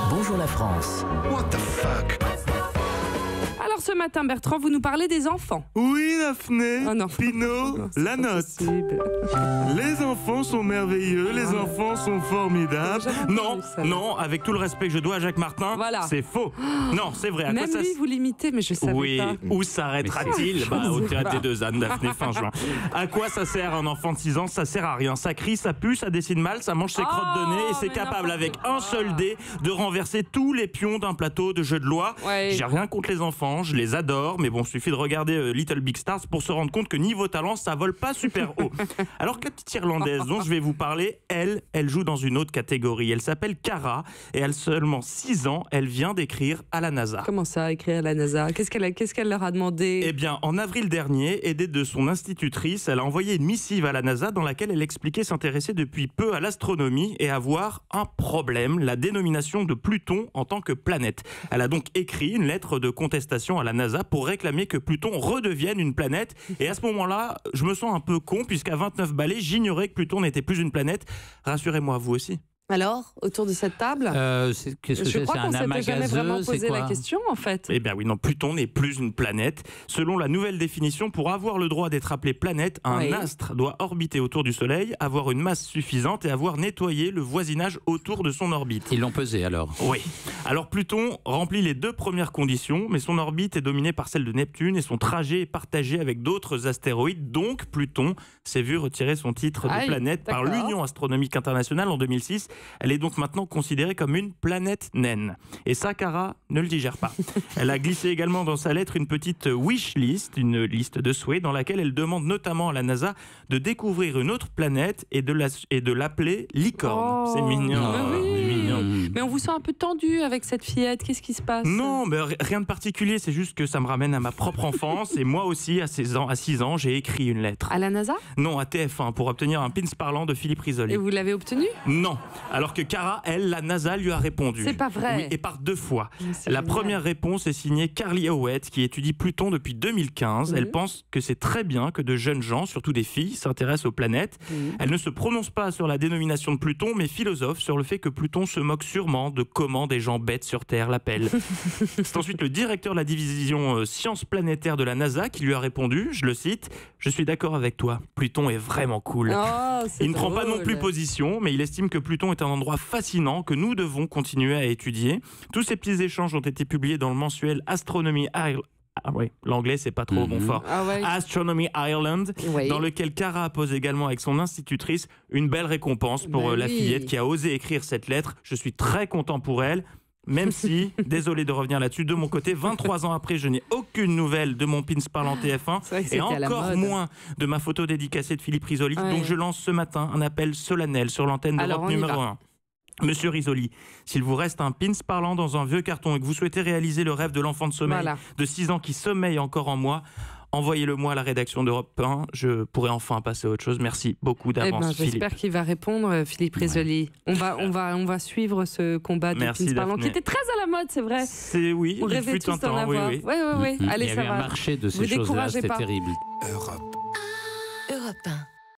Bonjour la France. What the fuck? Alors ce matin, Bertrand, vous nous parlez des enfants. Oui, Daphné, Oh non. Pinot, Non, c'est la pas note. possible. Les enfants sont merveilleux, les enfants sont formidables. J'ai jamais Non, entendu ça. non, avec tout le respect que je dois à Jacques Martin, Voilà. c'est faux. Non, c'est vrai. À Même quoi ça lui, vous l'imitez, mais je savais Oui, pas. où s'arrêtera-t-il? Au théâtre des Deux Ânes, Daphné, fin juin. À quoi ça sert un enfant de 6 ans? Ça sert à rien. Ça crie, ça pue, ça dessine mal, ça mange ses crottes de nez et c'est mais capable, avec n'importe un seul dé, de renverser tous les pions d'un plateau de jeux de loi. Ouais. J'ai rien contre les enfants, je les adore, mais bon, suffit de regarder Little Big Stars pour se rendre compte que niveau talent, ça vole pas super haut. Alors que la petite Irlandaise dont je vais vous parler, elle joue dans une autre catégorie. Elle s'appelle Cara et elle a seulement 6 ans. Elle vient d'écrire à la NASA. Comment ça, écrire à la NASA? Qu'est-ce qu'elle leur a demandé? Eh bien, en avril dernier, aidée de son institutrice, elle a envoyé une missive à la NASA dans laquelle elle expliquait s'intéresser depuis peu à l'astronomie et avoir un problème, la dénomination de Pluton en tant que planète. Elle a donc écrit une lettre de contestation à la NASA pour réclamer que Pluton redevienne une planète. Et à ce moment-là, je me sens un peu con puisqu'à 29 balais, j'ignorais que Pluton n'était plus une planète. Rassurez-moi, vous aussi. Alors, autour de cette table? Qu'est-ce que Je c'est? crois C'est qu'on un s'était amas jamais vraiment gazeux? C'est posé la quoi? question, en fait. Eh bien oui, non, Pluton n'est plus une planète. Selon la nouvelle définition, pour avoir le droit d'être appelé planète, un Oui. astre doit orbiter autour du Soleil, avoir une masse suffisante et avoir nettoyé le voisinage autour de son orbite. Ils l'ont pesé alors. Oui. Alors Pluton remplit les 2 premières conditions, mais son orbite est dominée par celle de Neptune et son trajet est partagé avec d'autres astéroïdes. Donc Pluton s'est vu retirer son titre de Aïe, planète par d'accord. l'Union astronomique internationale en 2006. Elle est donc maintenant considérée comme une planète naine. Et ça, Cara ne le digère pas. Elle a glissé également dans sa lettre une petite wish list, une liste de souhaits dans laquelle elle demande notamment à la NASA de découvrir une autre planète et de l'appeler licorne. Oh, C'est mignon. mais oui. C'est mignon. Mais on vous sent un peu tendu avec cette fillette. Qu'est-ce qui se passe? Non, mais rien de particulier, c'est juste que ça me ramène à ma propre enfance et moi aussi, à 6 ans, j'ai écrit une lettre. À la NASA? Non, à TF1 pour obtenir un pins parlant de Philippe Risoli. Et vous l'avez obtenu? Non, alors que Cara, elle, la NASA lui a répondu. C'est pas vrai. Oui, et par 2 fois. Mais c'est La génial. première réponse est signée Carly Howett, qui étudie Pluton depuis 2015. Elle pense que c'est très bien que de jeunes gens, surtout des filles, s'intéressent aux planètes. Elle ne se prononce pas sur la dénomination de Pluton, mais philosophe sur le fait que Pluton se moque sûrement de comment des gens bêtes sur Terre l'appellent. C'est ensuite le directeur de la division sciences planétaires de la NASA qui lui a répondu, je le cite, « Je suis d'accord avec toi, Pluton est vraiment cool ». Oh, c'est Il ne prend pas non drôle. plus position, mais il estime que Pluton est un endroit fascinant que nous devons continuer à étudier. Tous ces petits échanges ont été publiés dans le mensuel Astronomy Ireland. Ah oui, l'anglais c'est pas trop bon fort. Ah ouais. Astronomy Ireland, Oui. dans lequel Cara pose également avec son institutrice une belle récompense pour Bah la oui. fillette qui a osé écrire cette lettre. Je suis très content pour elle. Même si, désolé de revenir là-dessus, de mon côté, 23 ans après, je n'ai aucune nouvelle de mon pins parlant TF1 C'est vrai que et c'était à la encore mode. moins de ma photo dédicacée de Philippe Risoli. Ouais. Donc je lance ce matin un appel solennel sur l'antenne Alors, d'Europe on y numéro va. 1. Monsieur Risoli, s'il vous reste un pins parlant dans un vieux carton et que vous souhaitez réaliser le rêve de l'enfant de sommeil Voilà. de 6 ans qui sommeille encore en moi, envoyez-le-moi à la rédaction d'Europe 1. Je pourrai enfin passer à autre chose. Merci beaucoup Eh d'avance, ben, Philippe. j'espère qu'il va répondre, Philippe Risoli. On va suivre ce combat de Merci, pins parlant qui Daphné. était très à la mode, c'est vrai. C'est oui, On il rêvait fut un tous d'en temps, oui, avoir. oui. Oui. Il Allez, y ça avait un va. marché de Vous ces choses-là, découragez c'était pas. terrible. Europe. Europe 1.